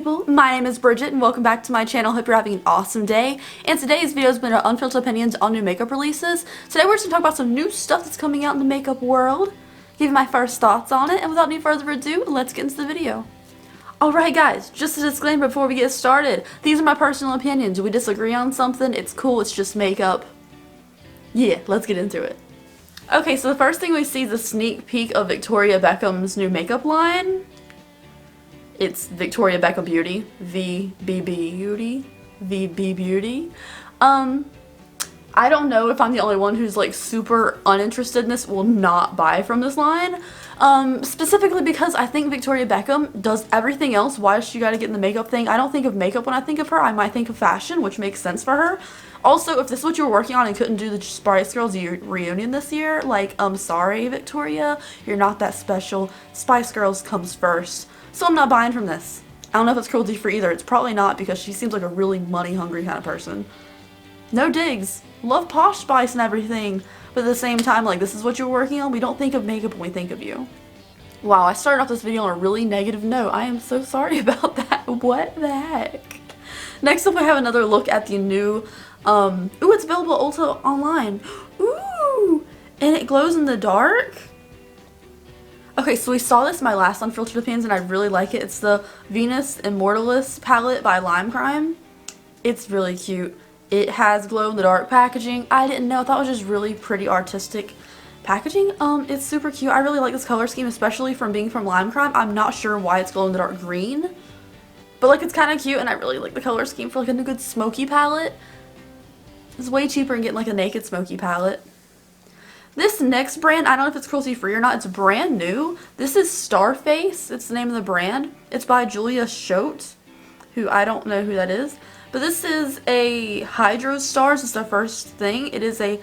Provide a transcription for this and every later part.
people, my name is Bridget and welcome back to my channel. Hope you're having an awesome day. And today's video has been our unfiltered opinions on new makeup releases. Today we're just going to talk about some new stuff that's coming out in the makeup world, give you my first thoughts on it, and without any further ado, let's get into the video. Alright guys, just a disclaimer before we get started. These are my personal opinions. If we disagree on something, it's cool, it's just makeup. Yeah, let's get into it. Okay, so the first thing we see is a sneak peek of Victoria Beckham's new makeup line. It's Victoria Beckham Beauty, VB Beauty. I don't know if I'm the only one who's like super uninterested in this, will not buy from this line. Specifically because I think Victoria Beckham does everything else. Why does she gotta get in the makeup thing? I don't think of makeup when I think of her. I might think of fashion, which makes sense for her. Also, if this is what you were working on and couldn't do the Spice Girls reunion this year, like, sorry, Victoria, you're not that special. Spice Girls comes first. So I'm not buying from this. I don't know if it's cruelty-free either. It's probably not because she seems like a really money-hungry kind of person. No digs. Love Posh Spice and everything. But at the same time, like, this is what you're working on. We don't think of makeup when we think of you. Wow, I started off this video on a really negative note. I am so sorry about that. What the heck? Next up, we have another look at the new, ooh, it's available also online. Ooh, and it glows in the dark. Okay, so we saw this in my last Unfiltered opinions and I really like it. It's the Venus Immortalis palette by Lime Crime. It's really cute. It has glow-in-the-dark packaging. I didn't know. I thought it was just really pretty artistic packaging. It's super cute. I really like this color scheme, especially from being from Lime Crime. I'm not sure why it's glow-in-the-dark green, but like it's kind of cute and I really like the color scheme for like a good smoky palette. It's way cheaper than getting like a naked smoky palette. This next brand, I don't know if it's cruelty-free or not. It's brand new. This is Starface. It's the name of the brand. It's by Julia Schote, who I don't know who that is. But this is a Hydro Stars. It's the first thing. It is a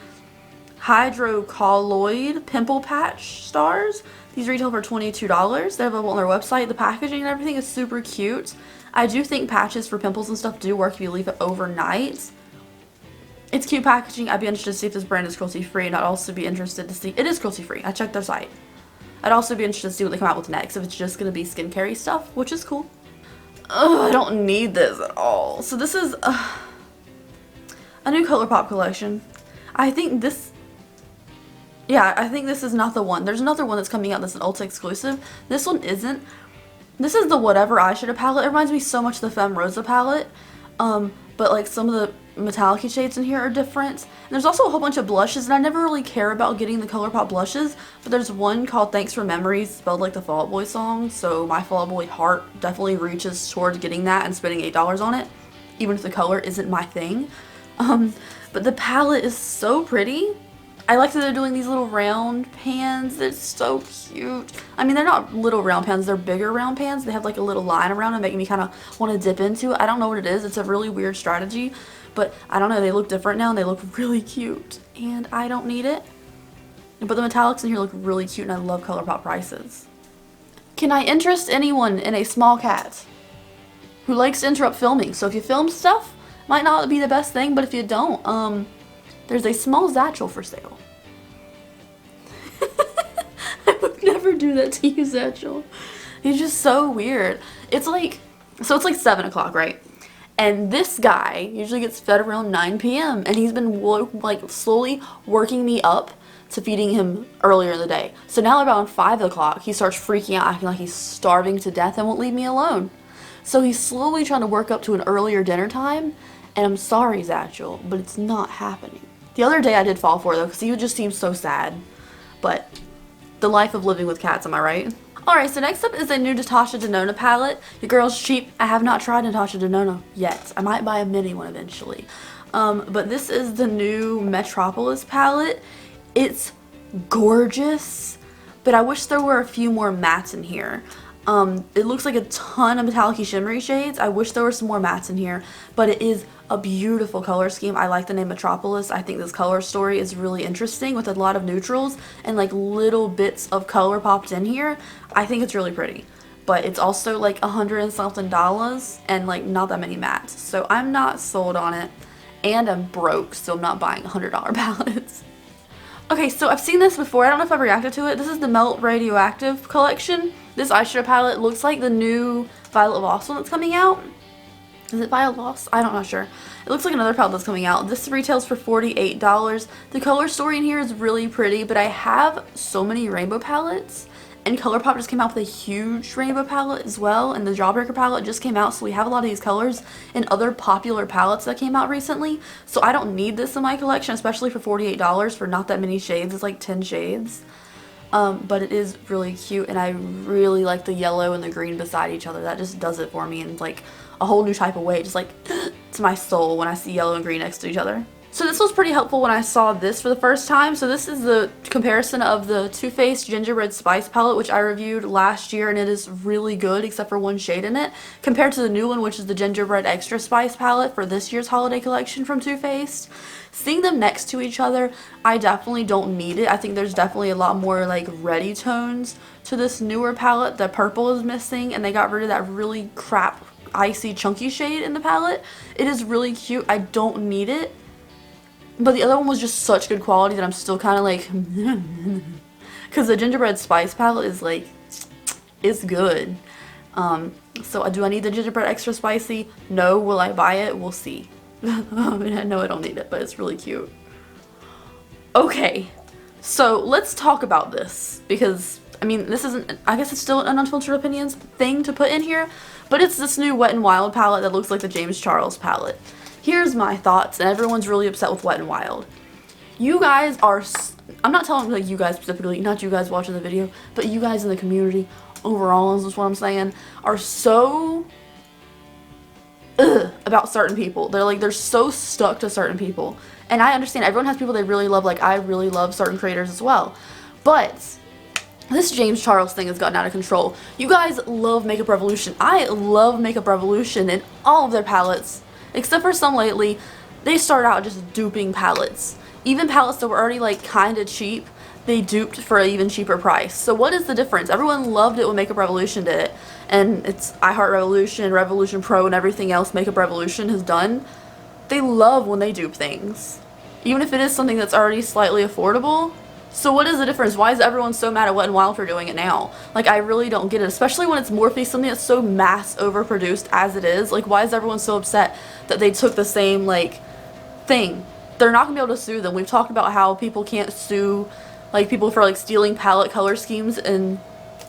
hydrocolloid pimple patch stars. These retail for $22. They're available on their website. The packaging and everything is super cute. I do think patches for pimples and stuff do work if you leave it overnight. It's cute packaging. I'd be interested to see if this brand is cruelty-free, and I'd also be interested to see... It is cruelty-free. I checked their site. I'd also be interested to see what they come out with next, if it's just going to be skincare-y stuff, which is cool. Ugh, I don't need this at all. So this is a new ColourPop collection. I think this... Yeah, I think this is not the one. There's another one that's coming out that's an Ulta exclusive. This one isn't. This is the Whatever eyeshadow palette. It reminds me so much of the Femme Rosa palette. But like some of the metallic shades in here are different. And there's also a whole bunch of blushes, and I never really care about getting the ColourPop blushes, but there's one called Thanks for Memories, spelled like the Fall Out Boy song, so my Fall Out Boy heart definitely reaches towards getting that and spending $8 on it, even if the color isn't my thing. But the palette is so pretty. I like that they're doing these little round pans. They're so cute. I mean, they're not little round pans, they're bigger round pans. They have like a little line around them, making me kind of want to dip into it. I don't know what it is. It's a really weird strategy, but I don't know. They look different now and they look really cute, and I don't need it. But the metallics in here look really cute, and I love ColourPop prices. Can I interest anyone in a small cat who likes to interrupt filming? So if you film stuff, might not be the best thing, but if you don't, there's a small Zatchel for sale. I would never do that to you, Zatchel. He's just so weird. It's like 7 o'clock, right? And this guy usually gets fed around 9 p.m. and he's been like slowly working me up to feeding him earlier in the day. So now around 5 o'clock, he starts freaking out, acting like he's starving to death and won't leave me alone. So he's slowly trying to work up to an earlier dinner time. And I'm sorry, Zatchel, but it's not happening. The other day I did fall for it though, because he just seems so sad. But the life of living with cats, am I right? Alright, so next up is a new Natasha Denona palette. Your girl's cheap. I have not tried Natasha Denona yet. I might buy a mini one eventually. But this is the new Metropolis palette. It's gorgeous, but I wish there were a few more mattes in here. It looks like a ton of metallic shimmery shades. I wish there were some more mattes in here, but it is a beautiful color scheme. I like the name Metropolis. I think this color story is really interesting with a lot of neutrals and like little bits of color popped in here. I think it's really pretty, but it's also like $100 and something and like not that many mattes. So I'm not sold on it, and I'm broke, so I'm not buying $100 palettes. Okay, so I've seen this before. I don't know if I've reacted to it. This is the Melt Radioactive collection. This eyeshadow palette looks like the new Violet Lost one that's coming out. Is it Violet Lost? I'm not sure. It looks like another palette that's coming out. This retails for $48. The color story in here is really pretty, but I have so many rainbow palettes, and ColourPop just came out with a huge rainbow palette as well, and the Jawbreaker palette just came out, so we have a lot of these colors in other popular palettes that came out recently, so I don't need this in my collection, especially for $48 for not that many shades. It's like 10 shades. But it is really cute, and I really like the yellow and the green beside each other. That just does it for me in like a whole new type of way, just like to my soul when I see yellow and green next to each other. So this was pretty helpful when I saw this for the first time. So this is the comparison of the Too Faced Gingerbread Spice palette, which I reviewed last year, and it is really good except for one shade in it, compared to the new one, which is the Gingerbread Extra Spice palette for this year's holiday collection from Too Faced. Seeing them next to each other, I definitely don't need it. I think there's definitely a lot more like reddy tones to this newer palette. The purple is missing, and they got rid of that really crap icy chunky shade in the palette. It is really cute. I don't need it. But the other one was just such good quality that I'm still kind of like, because the Gingerbread Spice palette is like, it's good. So do I need the Gingerbread Extra Spicy? No. Will I buy it? We'll see. I mean, I know I don't need it, but it's really cute. Okay, so let's talk about this, because, I mean, this isn't, I guess it's still an Unfiltered Opinions thing to put in here, but it's this new Wet n Wild palette that looks like the James Charles palette. Here's my thoughts, and everyone's really upset with Wet n Wild. You guys are, I'm not telling like you guys specifically, not you guys watching the video, but you guys in the community overall, is just what I'm saying, are so about certain people. They're so stuck to certain people. And I understand everyone has people they really love, like I really love certain creators as well. But this James Charles thing has gotten out of control. You guys love Makeup Revolution. I love Makeup Revolution and all of their palettes. Except for some lately, they started out just duping palettes. Even palettes that were already like kinda cheap, they duped for an even cheaper price. So what is the difference? Everyone loved it when Makeup Revolution did it. And it's I Heart Revolution, Revolution Pro, and everything else Makeup Revolution has done. They love when they dupe things. Even if it is something that's already slightly affordable. So what is the difference? Why is everyone so mad at Wet n Wild for doing it now? Like, I really don't get it. Especially when it's Morphe, something that's so mass overproduced as it is. Like, why is everyone so upset that they took the same, like, thing? They're not going to be able to sue them. We've talked about how people can't sue, like, people for, like, stealing palette color schemes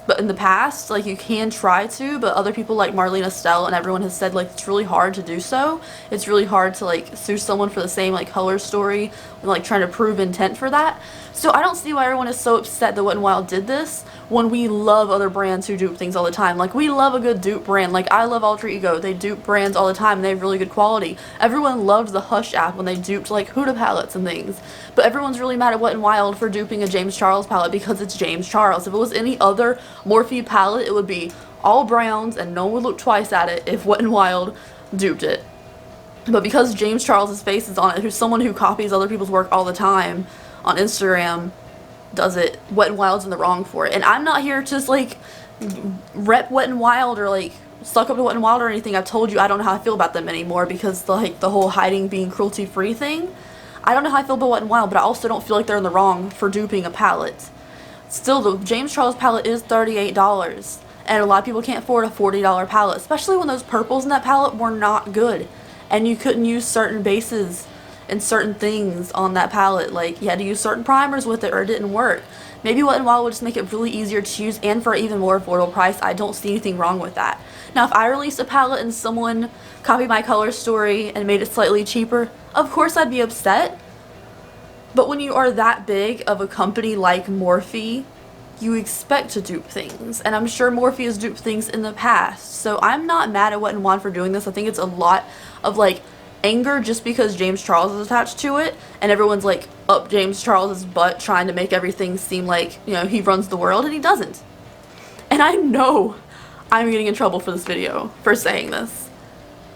but in the past, like, you can try to, but other people like Marlene Estelle and everyone has said, like, it's really hard to do so. It's really hard to, like, sue someone for the same, like, color story and, like, trying to prove intent for that. So I don't see why everyone is so upset that Wet n Wild did this when we love other brands who dupe things all the time. Like, we love a good dupe brand. Like, I love Alter Ego. They dupe brands all the time and they have really good quality. Everyone loved the Hush app when they duped, like, Huda palettes and things. But everyone's really mad at Wet n Wild for duping a James Charles palette because it's James Charles. If it was any other Morphe palette, it would be all browns and no one would look twice at it if Wet n Wild duped it. But because James Charles' face is on it, who's someone who copies other people's work all the time on Instagram, does it, Wet n Wild's in the wrong for it. And I'm not here to just, like, rep Wet n Wild or, like, suck up to Wet n Wild or anything. I've told you I don't know how I feel about them anymore because, like, the whole hiding being cruelty-free thing. I don't know how I feel about Wet n Wild, but I also don't feel like they're in the wrong for duping a palette. Still, the James Charles palette is $38, and a lot of people can't afford a $40 palette, especially when those purples in that palette were not good, and you couldn't use certain bases and certain things on that palette. Like, you had to use certain primers with it or it didn't work. Maybe Wet n Wild would just make it really easier to use and for an even more affordable price. I don't see anything wrong with that. Now, if I released a palette and someone copied my color story and made it slightly cheaper, of course I'd be upset. But when you are that big of a company like Morphe, you expect to dupe things. And I'm sure Morphe has duped things in the past. So I'm not mad at Wet n Wild for doing this. I think it's a lot of, like, anger just because James Charles is attached to it. And everyone's, like, up James Charles' butt trying to make everything seem like, you know, he runs the world. And he doesn't. And I know I'm getting in trouble for this video for saying this.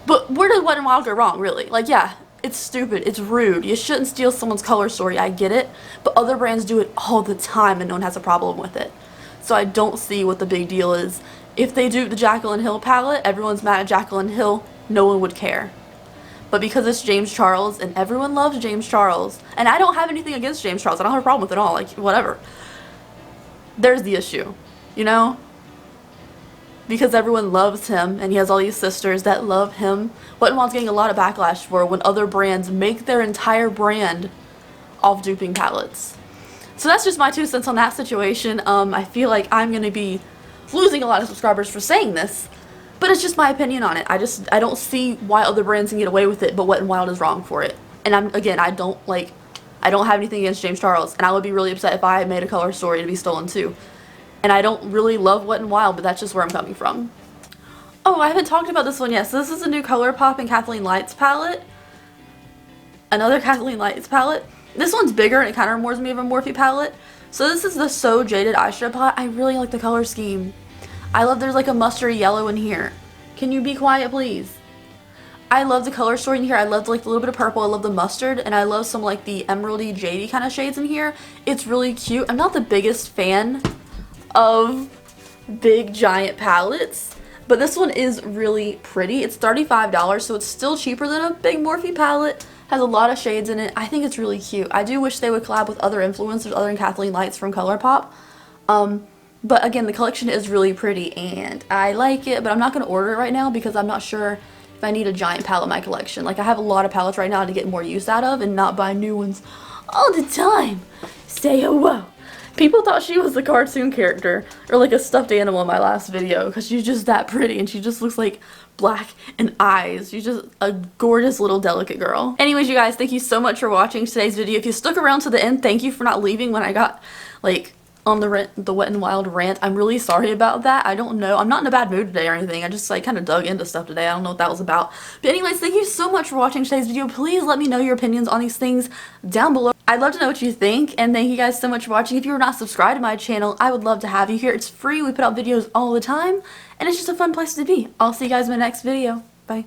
But where did Wet n Wild go wrong, really? Like, yeah. It's stupid. It's rude. You shouldn't steal someone's color story. I get it. But other brands do it all the time and no one has a problem with it. So I don't see what the big deal is. If they do the Jaclyn Hill palette, everyone's mad at Jaclyn Hill. No one would care. But because it's James Charles and everyone loves James Charles, and I don't have anything against James Charles. I don't have a problem with it at all. Like, whatever. There's the issue. You know? because everyone loves him and he has all these sisters that love him. Wet n Wild's getting a lot of backlash for when other brands make their entire brand off duping palettes. So that's just my 2 cents on that situation. I feel like I'm going to be losing a lot of subscribers for saying this, but it's just my opinion on it. I don't see why other brands can get away with it, but Wet n Wild is wrong for it. And I don't have anything against James Charles, and I would be really upset if I made a color story to be stolen too. And I don't really love Wet n Wild, but that's just where I'm coming from. Oh, I haven't talked about this one yet. So this is a new ColourPop and Kathleen Lights palette. Another Kathleen Lights palette. This one's bigger and it kind of reminds me of a Morphe palette. So this is the So Jaded eyeshadow palette. I really like the color scheme. I love there's like a mustardy yellow in here. Can you be quiet, please? I love the color story in here. I love like a little bit of purple. I love the mustard, and I love some like the emeraldy jadey kind of shades in here. It's really cute. I'm not the biggest fan of big giant palettes, but this one is really pretty. It's $35, so it's still cheaper than a big Morphe palette. Has a lot of shades in it. I think it's really cute. I do wish they would collab with other influencers other than Kathleen Lights from ColourPop. But again, the collection is really pretty and I like it, but I'm not going to order it right now because I'm not sure if I need a giant palette in my collection. Like, I have a lot of palettes right now to get more use out of and not buy new ones all the time. Say hello. People thought she was the cartoon character or like a stuffed animal in my last video because she's just that pretty and she just looks like black and eyes. She's just a gorgeous little delicate girl. Anyways, you guys, thank you so much for watching today's video. If you stuck around to the end, thank you for not leaving when I got like on the Wet n Wild rant. I'm really sorry about that. I don't know. I'm not in a bad mood today or anything. I just like kind of dug into stuff today. I don't know what that was about. But anyways, thank you so much for watching today's video. Please let me know your opinions on these things down below. I'd love to know what you think, and thank you guys so much for watching. If you're not subscribed to my channel, I would love to have you here. It's free. We put out videos all the time, and it's just a fun place to be. I'll see you guys in my next video. Bye.